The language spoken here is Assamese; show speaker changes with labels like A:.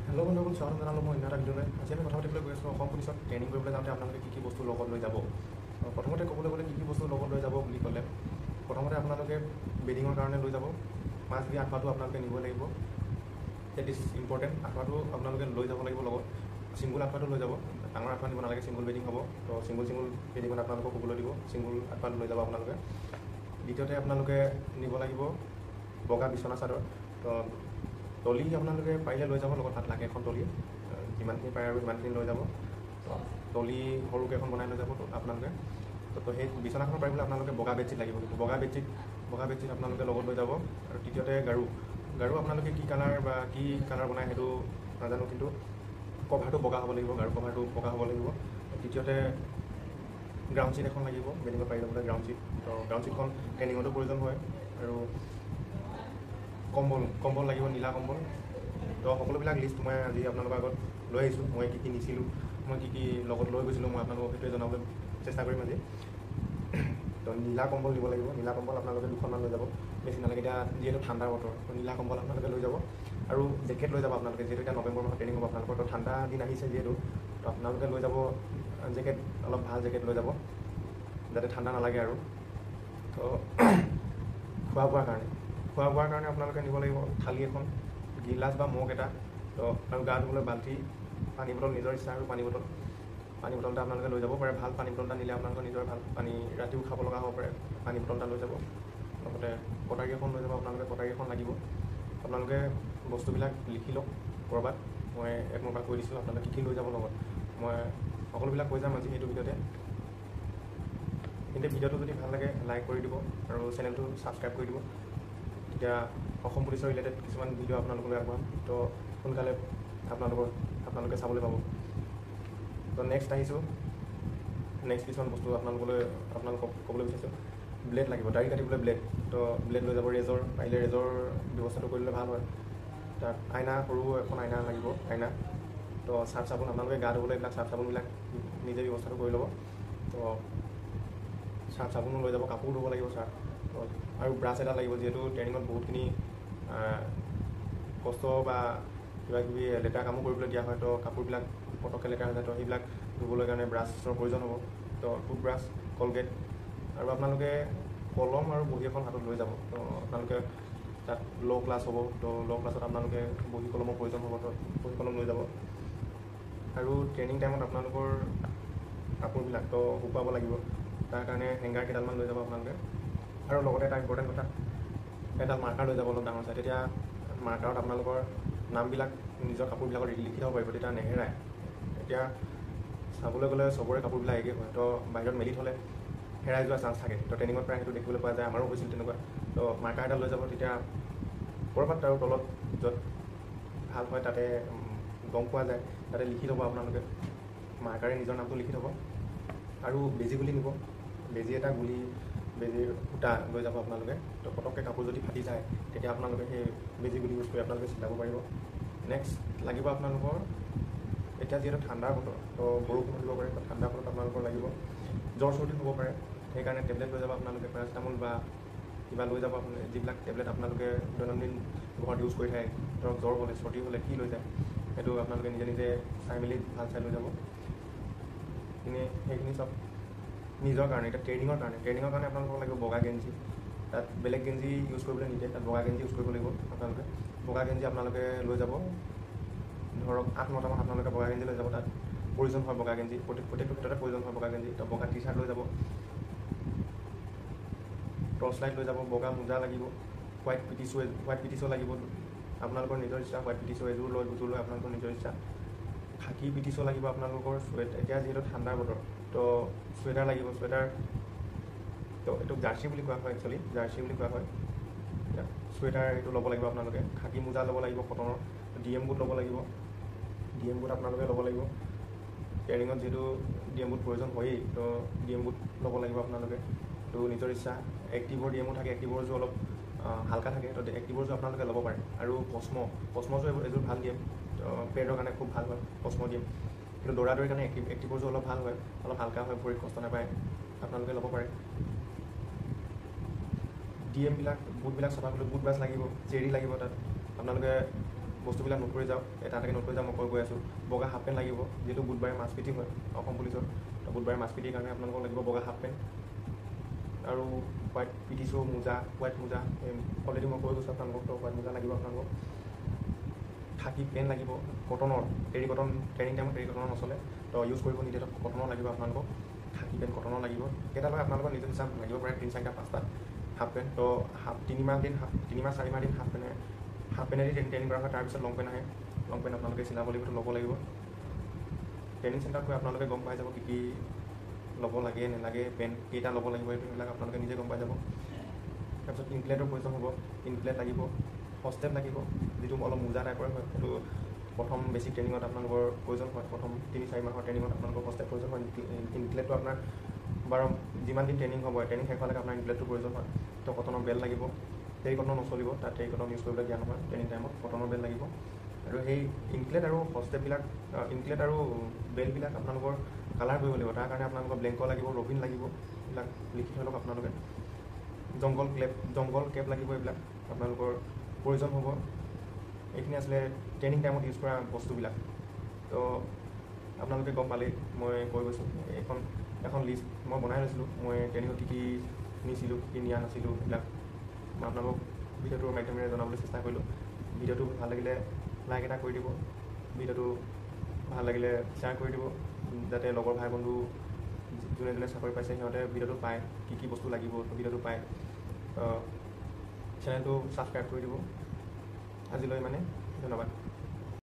A: হেল্ল' বন্ধুসকল, স্বাগতম জনালোঁ মই অন্য এটা ভিডিঅ'লৈ। আজি আমি কথা পাতিবলৈ গৈ আছোঁ অসম পুলিচত ট্ৰেইনিং কৰিবলৈ যাওঁতে আপোনালোকে কি বস্তু লগত লৈ যাব। প্ৰথমতে ক'বলৈ গ'লে কি বস্তু লগত লৈ যাব বুলি ক'লে, প্ৰথমতে আপোনালোকে বেডিঙৰ কাৰণে লৈ যাব। মাছ বি আঠুৱাটো আপোনালোকে নিব লাগিব। That is important. আঠুৱাটো আপোনালোকে লৈ যাব লাগিব লগত। ছিংগুল আঠুৱাটো লৈ যাব, ডাঙৰ আঠুৱা নিব নালাগে, ছিংগুল বেডিং হ'ব। তো ছিংগুল বেডিঙত আপোনালোকক শুবলৈ দিব, ছিংগুল আঠুৱাটো লৈ যাব আপোনালোকে। দ্বিতীয়তে আপোনালোকে নিব লাগিব বগা বিচনা চাদৰ। তো তলি আপোনালোকে পাৰিলে লৈ যাব লগত, তাত লাগে এখন তলি, যিমানখিনি পাৰে আৰু সিমানখিনি লৈ যাব। তলি সৰুকৈ এখন বনাই লৈ যাব আপোনালোকে। তো সেই বিচনাখনৰ পাৰিবলৈ আপোনালোকে বগা বেডশ্বীট লাগিব, কিন্তু বগা বেডশ্বীট আপোনালোকে লগত লৈ যাব। আৰু তৃতীয়তে গাৰু আপোনালোকে কি কালাৰ বনায় সেইটো নাজানো, কিন্তু কভাৰটো বগা হ'ব লাগিব, গাৰু কভাৰটো বগা হ'ব লাগিব। তৃতীয়তে গ্ৰাউণ্ড শ্বীট এখন লাগিব, বেডিঙত পাৰি যাবলৈ গ্ৰাউণ্ড শ্বীট। তো গ্ৰাউণ্ড শ্বীটখন ট্ৰেইনিঙতো প্ৰয়োজন হয়। আৰু কম্বল লাগিব, নীলা কম্বল। তো সকলোবিলাক লিষ্ট মই আজি আপোনালোকৰ আগত লৈ আহিছোঁ। মই কি নিছিলোঁ, মই কি লগত লৈ গৈছিলোঁ, মই আপোনালোকক সেইটোৱে জনাবলৈ চেষ্টা কৰিম আজি। তো নীলা কম্বল দিব লাগিব, নীলা কম্বল আপোনালোকে 2খনমান লৈ যাব, বেছি নালাগে। এতিয়া যিহেতু ঠাণ্ডাৰ বতৰ, তো নীলা কম্বল আপোনালোকে লৈ যাব। আৰু জেকেট লৈ যাব আপোনালোকে, যিহেতু এতিয়া নৱেম্বৰ মাহত ট্ৰেইনিং হ'ব আপোনালোকৰ। তো ঠাণ্ডা দিন আহিছে যিহেতু, তো আপোনালোকে লৈ যাব জেকেট, অলপ ভাল জেকেট লৈ যাব, যাতে ঠাণ্ডা নালাগে। আৰু তো খোৱা বোৱাৰ কাৰণে আপোনালোকে নিব লাগিব থালি এখন, গিলাচ বা মগ এটা। তো আৰু গা ধুবলৈ বাল্টি, পানী বটল নিজৰ ইচ্ছা। আৰু পানী বটলটা আপোনালোকে লৈ যাব পাৰে। ভাল পানী বটল এটা নিলে আপোনালোকৰ নিজৰ ভাল। পানী ৰাতিও খাব লগা হ'ব পাৰে, পানী বটল এটা লৈ যাব। লগতে কটাৰী এখন লৈ যাব আপোনালোকে, কটাৰী এখন লাগিব। আপোনালোকে বস্তুবিলাক লিখি লওক ক'ৰবাত, মই এক নম্বৰ কৈ দিছিলোঁ আপোনালোকে কি লৈ যাব লগত। মই সকলোবিলাক কৈ যাম আজি এইটো ভিডিঅ'তে। কিন্তু ভিডিঅ'টো যদি ভাল লাগে লাইক কৰি দিব আৰু চেনেলটো ছাবস্ক্ৰাইব কৰি দিব। তেতিয়া অসম পুলিচৰ ৰিলেটেড কিছুমান ভিডিঅ' আপোনালোকলৈ আগবঢ়াম। তো সোনকালে আপোনালোকে চাবলৈ পাব। তো নেক্সট কিছুমান বস্তু আপোনালোকক ক'বলৈ বিচাৰিছোঁ। ব্লেড লাগিব, দাঢ়ি কাটিবলৈ ব্লেড। তো ব্লেড লৈ যাব। পাৰিলে ৰেজৰ ব্যৱস্থাটো কৰিলে ভাল হয়। তাত আইনা, সৰু এখন আইনা লাগিব, আইনা। তো চাৰ্ফ চাবোন, আপোনালোকে গা ধুবলৈ এইবিলাক চাৰ্ফ চাবোনবিলাক নিজে ব্যৱস্থাটো কৰি ল'ব। তো চাৰ্ফ চাবোনো লৈ যাব, কাপোৰ ধুব লাগিব চাৰ্ফ। আৰু ব্ৰাছ এটা লাগিব, যিহেতু ট্ৰেইনিঙত বহুতখিনি কষ্ট বা কিবাকিবি লেতেৰা কামো কৰিবলৈ দিয়া হয়। তো কাপোৰবিলাক পটককৈ লেতেৰা হৈ যায়, তো সেইবিলাক ধুবলৈ কাৰণে ব্ৰাছৰ প্ৰয়োজন হ'ব। তো টুথব্ৰাছ, কলগেট, আৰু আপোনালোকে কলম আৰু বহী এখন হাতত লৈ যাব। তো আপোনালোকে তাত ল' ক্লাছ হ'ব, তো ল' ক্লাছত আপোনালোকে বহী কলমৰ প্ৰয়োজন হ'ব, তো বহী কলম লৈ যাব। আৰু ট্ৰেইনিং টাইমত আপোনালোকৰ কাপোৰবিলাক তো শুকুৱাব লাগিব, তাৰ কাৰণে হেংগাৰ কেইডালমান লৈ যাব আপোনালোকে। আৰু লগতে এটা ইম্পৰ্টেণ্ট কথা, এটা মাৰ্কাৰ লৈ যাব অলপ ডাঙৰ চাই। তেতিয়া মাৰ্কাৰত আপোনালোকৰ নামবিলাক নিজৰ কাপোৰবিলাকত লিখি থ'ব পাৰিব, তেতিয়া নেহেৰায়। এতিয়া চাবলৈ গ'লে চবৰে কাপোৰবিলাক একেই হয়, তো বাহিৰত মেলি থ'লে হেৰাই যোৱাৰ চান্স থাকে। তো ট্ৰেইনিঙত প্ৰায় সেইটো দেখিবলৈ পোৱা যায়, আমাৰো হৈছিল তেনেকুৱা। তো মাৰ্কাৰ এটা লৈ যাব, তেতিয়া ক'ৰবাত আৰু তলত য'ত ভাল হয় তাতে গম পোৱা যায়, তাতে লিখি থ'ব আপোনালোকে, মাৰ্কাৰে নিজৰ নামটো লিখি থ'ব। আৰু বেজী গুলি নিব, বেজীৰ সূতা লৈ যাব আপোনালোকে। তো পটককৈ কাপোৰ যদি ফাটি যায়, তেতিয়া আপোনালোকে সেই বেজী গুলি ইউজ কৰি আপোনালোকে চিলাব পাৰিব। নেক্সট লাগিব আপোনালোকৰ, এতিয়া যিহেতু ঠাণ্ডাৰ বতৰ, তো বৰষুণ দিব পাৰে, তো ঠাণ্ডাৰ বতৰত আপোনালোকৰ লাগিব, জ্বৰ চৰ্দি হ'ব পাৰে, সেইকাৰণে টেবলেট লৈ যাব আপোনালোকে, পেৰাচিটামল বা কিবা লৈ যাব। আপোনালোকে যিবিলাক টেবলেট আপোনালোকে দৈনন্দিন ঘৰত ইউজ কৰি থাকে, ধৰক জ্বৰ হ'লে, চৰ্দি হ'লে কি লৈ যায়, সেইটো আপোনালোকে নিজে চাই মেলি ভাল চাই লৈ যাব। সেইখিনি চব নিজৰ কাৰণে। এতিয়া ট্ৰেইনিঙৰ কাৰণে আপোনালোকক লাগিব বগা গেঞ্জি। তাত বেলেগ গেঞ্জি ইউজ কৰিবলৈ নিদিয়ে, তাত বগা গেঞ্জি ইউজ কৰিব লাগিব আপোনালোকে। বগা গেঞ্জি আপোনালোকে লৈ যাব, ধৰক 8-9টামান আপোনালোকে বগা গেঞ্জি লৈ যাব। তাত প্ৰয়োজন হয় বগা গেঞ্জি, প্ৰত্যেকটো ক্ষেত্ৰতে প্ৰয়োজন হয় বগা গেঞ্জি। তো বগা টি চাৰ্ট লৈ যাব, টৰ্চ লাইট লৈ যাব, বগা মোজা লাগিব, হোৱাইট পিটি শ্ব লাগিব, আপোনালোকৰ নিজৰ ইচ্ছা। হোৱাইট পিটি শ্ব এযোৰ লয়, দুযোৰ লয়, আপোনালোকৰ নিজৰ ইচ্ছা। খাকী পিটি শ্ব লাগিব আপোনালোকৰ। এতিয়া যিহেতু ঠাণ্ডাৰ বতৰ, তো চুৱেটাৰ লাগিব, চুৱেটাৰ। তো এইটো জাৰ্চি বুলি কোৱা হয়, একচুৱেলি জাৰ্চি বুলি কোৱা হয়। চুৱেটাৰ এইটো ল'ব লাগিব আপোনালোকে। খাকী মোজা ল'ব লাগিব কটনৰ। DM বুট ল'ব লাগিব, DM বুট আপোনালোকে ল'ব লাগিব। ট্ৰেইনিঙত যিহেতু DM বুট প্ৰয়োজন হয়েই, তো DM বুট ল'ব লাগিব আপোনালোকে। তো নিজৰ ইচ্ছা। এক্টিভৰ DMও থাকে, এক্টিভৰযোৰ অলপ হালকা থাকে, তো এক্টিভৰযোৰ আপোনালোকে ল'ব পাৰে। আৰু কচম'যোৰ এযোৰ ভাল DM, তো পেডৰ কাৰণে খুব ভাল হয় কচম' DM। কিন্তু দৌৰাদৌৰিৰ কাৰণে এক্টিভৰযোৰ অলপ ভাল হয়, অলপ হালকা হয়, ভৰিত কষ্ট নাপায়, আপোনালোকে ল'ব পাৰে। বুটবিলাক চফা কৰিবলৈ বুট ব্ৰাছ লাগিব, চেৰি লাগিব। তাত আপোনালোকে বস্তুবিলাক নোট কৰি যাওক, এটা এটাকৈ নোট কৰি যাওক। মই কৈ গৈ আছোঁ। বগা হাফ পেণ্ট লাগিব, যিহেতু বুধবাৰে মাছ পিটি হয় অসম পুলিচৰ। তো বুধবাৰে মাছ পিটিৰ কাৰণে আপোনালোকক লাগিব বগা হাফ পেণ্ট আৰু হোৱাইট পিটি শ্বু মোজা, হোৱাইট মোজা। অলৰেডি মই কৈ গৈছোঁ আপোনালোকক, তো হোৱাইট মোজা লাগিব আপোনালোকক। খাকী পেণ্ট লাগিব কটনৰ, টেৰিকটন ট্ৰেইনিং টাইমত টেৰিকটনৰ নচলে, তো ইউজ কৰিব নিদিয়ে, তো কটনৰ লাগিব আপোনালোকক। খাকী পেণ্ট কটনৰ লাগিব। কেইটা লয় আপোনালোকৰ নিজৰ হিচাপ লাগিব পাৰে, 3, 4, 5টা হাফ পেণ্ট। তো 3 মাহ 4 মাহ দিন হাফ পেণ্টেদি ট্ৰেইনিং কৰা হয়। তাৰপিছত লং পেণ্ট আহে। লং পেণ্ট আপোনালোকে চিলাব লাগিব, ল'ব লাগিব। ট্ৰেইনিং চেণ্টাৰত গৈ আপোনালোকে গম পাই যাব কি ল'ব লাগে নালাগে, পেণ্ট কেইটা ল'ব লাগিব, এইবিলাক আপোনালোকে নিজে গম পাই যাব। তাৰপিছত ইনপ্লেটৰ প্ৰয়োজন হ'ব, ইনপ্লেট লাগিব, হষ্টেপ লাগিব, যিটো অলপ মোজা টাইপৰ হয়। সেইটো প্ৰথম বেছিক ট্ৰেইনিঙত আপোনালোকৰ প্ৰয়োজন হয়। প্ৰথম 3-4 মাহৰ ট্ৰেইনিঙত আপোনালোকৰ হষ্টেপ প্ৰয়োজন হয়। ইনপ্লেটটো আপোনাৰ বাৰু যিমান দিন ট্ৰেইনিং হ'ব, ট্ৰেইনিং শেষ হোৱালৈকে আপোনাৰ ইনপ্লেটটো প্ৰয়োজন হয়। তো কটনৰ বেল্ট লাগিব, টেৰিকটন নচলিব, তাত টেৰিকটন ইউজ কৰিবলৈ দিয়া নহয় ট্ৰেইনিং টাইমত। কটনৰ বেল্ট লাগিব। আৰু সেই ইনক্লেট আৰু হষ্টেপবিলাক, ইনক্লেট আৰু বেল্টবিলাক আপোনালোকৰ কালাৰ কৰিব লাগিব। তাৰ কাৰণে আপোনালোকৰ ব্লেংক লাগিব, ৰবিন লাগিব, এইবিলাক লিখি থৈ লওক আপোনালোকে। জংগল কেপ লাগিব, এইবিলাক আপোনালোকৰ প্ৰয়োজন হ'ব। এইখিনি আছিলে ট্ৰেইনিং টাইমত ইউজ কৰা বস্তুবিলাক। তো আপোনালোকে গম পালেই, মই কৈ গৈছোঁ। এখন লিষ্ট মই বনাই লৈছিলোঁ। মই ট্ৰেইনিঙত কি কি নিছিলোঁ, কি কি নিয়া নাছিলোঁ, এইবিলাক মই আপোনালোকক ভিডিঅ'টোৰ মাধ্যমেৰে জনাবলৈ চেষ্টা কৰিলোঁ। ভিডিঅ'টো ভাল লাগিলে লাইক এটা কৰি দিব, ভিডিঅ'টো ভাল লাগিলে শ্বেয়াৰ কৰি দিব, যাতে লগৰ ভাই বন্ধু যোনে যোনে চাকৰি পাইছে সিহঁতে ভিডিঅ'টো পায়, কি কি বস্তু লাগিব ভিডিঅ'টো পায়। চেনেলটো ছাবস্ক্ৰাইব কৰি দিব। আজিলৈ ইমানে, ধন্যবাদ।